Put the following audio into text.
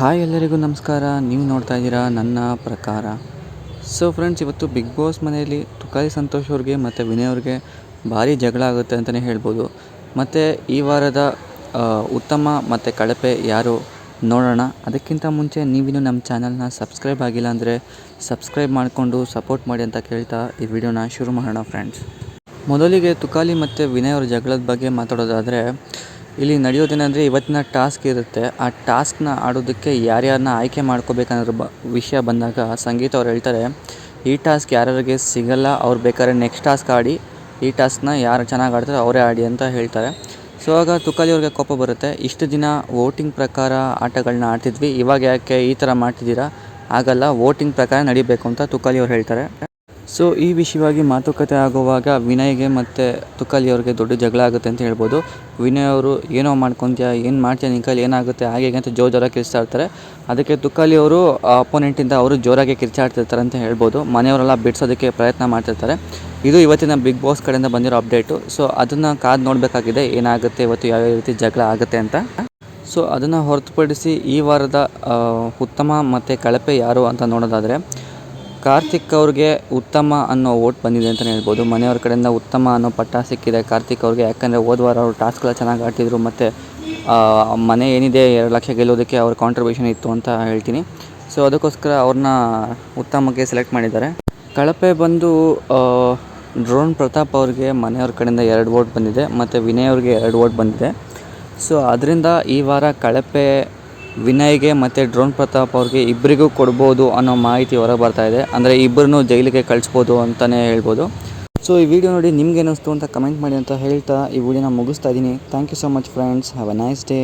Hi ಎಲ್ಲರಿಗೂ ನಮಸ್ಕಾರ. ನೀವು ನೋಡ್ತಾ ಇದ್ದೀರಾ ನನ್ನ ಪ್ರಕಾರ. ಸೊ ಫ್ರೆಂಡ್ಸ್, ಇವತ್ತು ಬಿಗ್ ಬಾಸ್ ಮನೆಯಲ್ಲಿ ತುಕಾಲಿ ಸಂತೋಷ್ ಅವ್ರಿಗೆ ಮತ್ತು ವಿನಯ್ ಅವ್ರಿಗೆ ಭಾರಿ ಜಗಳ ಆಗುತ್ತೆ ಅಂತಲೇ ಹೇಳ್ಬೋದು. ಮತ್ತು ಈ ವಾರದ ಉತ್ತಮ ಮತ್ತು ಕಳಪೆ ಯಾರು ನೋಡೋಣ. ಅದಕ್ಕಿಂತ ಮುಂಚೆ ನೀವಿನ್ನೂ ನಮ್ಮ ಚಾನಲ್ನ ಸಬ್ಸ್ಕ್ರೈಬ್ ಆಗಿಲ್ಲ ಅಂದರೆ ಸಬ್ಸ್ಕ್ರೈಬ್ ಮಾಡಿಕೊಂಡು ಸಪೋರ್ಟ್ ಮಾಡಿ ಅಂತ ಕೇಳ್ತಾ ಈ ವಿಡಿಯೋನ ಶುರು ಮಾಡೋಣ ಫ್ರೆಂಡ್ಸ್. ಮೊದಲಿಗೆ ತುಕಾಲಿ ಮತ್ತು ವಿನಯ್ ಅವ್ರ ಜಗಳದ ಬಗ್ಗೆ ಮಾತಾಡೋದಾದರೆ, ಇಲ್ಲಿ ನಡೆಯೋದೇನೆಂದರೆ, ಇವತ್ತಿನ ಟಾಸ್ಕ್ ಇರುತ್ತೆ. ಆ ಟಾಸ್ಕ್ನ ಆಡೋದಕ್ಕೆ ಯಾರ್ಯಾರನ್ನ ಆಯ್ಕೆ ಮಾಡ್ಕೋಬೇಕನ್ನೋದ್ರ ವಿಷಯ ಬಂದಾಗ ಸಂಗೀತ ಅವ್ರು ಹೇಳ್ತಾರೆ, ಈ ಟಾಸ್ಕ್ ಯಾರ್ಯಾರಿಗೆ ಸಿಗಲ್ಲ ಅವ್ರು ಬೇಕಾದ್ರೆ ನೆಕ್ಸ್ಟ್ ಟಾಸ್ಕ್ ಆಡಿ, ಈ ಟಾಸ್ಕ್ನ ಯಾರು ಚೆನ್ನಾಗಿ ಆಡ್ತಾರೆ ಅವರೇ ಆಡಿ ಅಂತ ಹೇಳ್ತಾರೆ. ಸೊ ಆಗ ತುಕಾಲಿ ಅವ್ರಿಗೆ ಕೋಪ ಬರುತ್ತೆ. ಇಷ್ಟು ದಿನ ವೋಟಿಂಗ್ ಪ್ರಕಾರ ಆಟಗಳನ್ನ ಆಡ್ತಿದ್ವಿ, ಇವಾಗ ಯಾಕೆ ಈ ಥರ ಮಾಡ್ತಿದ್ದೀರಾ, ಆಗಲ್ಲ, ವೋಟಿಂಗ್ ಪ್ರಕಾರ ನಡಿಬೇಕು ಅಂತ ತುಕಾಲಿ ಅವ್ರು ಹೇಳ್ತಾರೆ. ಸೊ ಈ ವಿಷಯವಾಗಿ ಮಾತುಕತೆ ಆಗುವಾಗ ವಿನಯ್ಗೆ ಮತ್ತು ತುಕಾಲಿ ಅವ್ರಿಗೆ ದೊಡ್ಡ ಜಗಳ ಆಗುತ್ತೆ ಅಂತ ಹೇಳ್ಬೋದು. ವಿನಯ್ ಅವರು ಏನೋ ಮಾಡ್ಕೊತೀಯ, ಏನು ಮಾಡ್ತೀಯ, ನಿನ್ನ ಕೈಲಿ ಏನಾಗುತ್ತೆ ಹಾಗೆ ಅಂತ ಜೋರಾಗಿ ಕಿರ್ಚ್ತಾ ಇರ್ತಾರೆ. ಅದಕ್ಕೆ ತುಕಾಲಿ ಅವರು ಅಪೋನೆಂಟಿಂದ ಅವರು ಜೋರಾಗಿ ಕಿರ್ಚಾಡ್ತಿರ್ತಾರೆ ಅಂತ ಹೇಳ್ಬೋದು. ಮನೆಯವರೆಲ್ಲ ಬಿಡಿಸೋದಕ್ಕೆ ಪ್ರಯತ್ನ ಮಾಡ್ತಿರ್ತಾರೆ. ಇದು ಇವತ್ತಿನ ಬಿಗ್ ಬಾಸ್ ಕಡೆಯಿಂದ ಬಂದಿರೋ ಅಪ್ಡೇಟು. ಸೊ ಅದನ್ನು ಕಾದು ನೋಡಬೇಕಾಗಿದೆ, ಏನಾಗುತ್ತೆ ಇವತ್ತು, ಯಾವ್ಯಾವ ರೀತಿ ಜಗಳ ಆಗುತ್ತೆ ಅಂತ. ಸೊ ಅದನ್ನು ಹೊರತುಪಡಿಸಿ ಈ ವಾರದ ಉತ್ತಮ ಮತ್ತು ಕಳಪೆ ಯಾರು ಅಂತ ನೋಡೋದಾದರೆ, ಕಾರ್ತಿಕ್ ಅವ್ರಿಗೆ ಉತ್ತಮ ಅನ್ನೋ ವೋಟ್ ಬಂದಿದೆ ಅಂತಲೇ ಹೇಳ್ಬೋದು. ಮನೆಯವ್ರ ಕಡೆಯಿಂದ ಉತ್ತಮ ಅನ್ನೋ ಪಟ್ಟ ಸಿಕ್ಕಿದೆ ಕಾರ್ತಿಕ್ ಅವ್ರಿಗೆ. ಯಾಕಂದರೆ ಹೋದ ವಾರ ಅವರು ಟಾಸ್ಕ್ಗಳ ಚೆನ್ನಾಗಿ ಆಡ್ತಿದ್ರು ಮತ್ತು ಮನೆ ಏನಿದೆ 2 ಲಕ್ಷ ಗೆಲ್ಲೋದಕ್ಕೆ ಅವ್ರ ಕಾಂಟ್ರಿಬ್ಯೂಷನ್ ಇತ್ತು ಅಂತ ಹೇಳ್ತೀನಿ. ಸೊ ಅದಕ್ಕೋಸ್ಕರ ಅವ್ರನ್ನ ಉತ್ತಮಕ್ಕೆ ಸೆಲೆಕ್ಟ್ ಮಾಡಿದ್ದಾರೆ. ಕಳಪೆ ಬಂದು ಡ್ರೋನ್ ಪ್ರತಾಪ್ ಅವ್ರಿಗೆ ಮನೆಯವ್ರ ಕಡೆಯಿಂದ 2 ವೋಟ್ ಬಂದಿದೆ ಮತ್ತು ವಿನಯ್ ಅವ್ರಿಗೆ 2 ವೋಟ್ ಬಂದಿದೆ. ಸೊ ಅದರಿಂದ ಈ ವಾರ ಕಳಪೆ ವಿನಯ್ಗೆ ಮತ್ತು ಡ್ರೋನ್ ಪ್ರತಾಪ್ ಅವ್ರಿಗೆ ಇಬ್ಬರಿಗೂ ಕೊಡ್ಬೋದು ಅನ್ನೋ ಮಾಹಿತಿ ಹೊರಗೆ ಬರ್ತಾ ಇದೆ. ಅಂದರೆ ಇಬ್ಬರನ್ನೂ ಜೈಲಿಗೆ ಕಳಿಸ್ಬೋದು ಅಂತಲೇ ಹೇಳ್ಬೋದು. ಸೊ ಈ ವಿಡಿಯೋ ನೋಡಿ ನಿಮ್ಗೆ ಅನ್ನಿಸ್ತು ಅಂತ ಕಮೆಂಟ್ ಮಾಡಿ ಅಂತ ಹೇಳ್ತಾ ಈ ವಿಡಿಯೋನ ಮುಗಿಸ್ತಾ ಇದ್ದೀನಿ. Thank you so much friends. Have a nice day.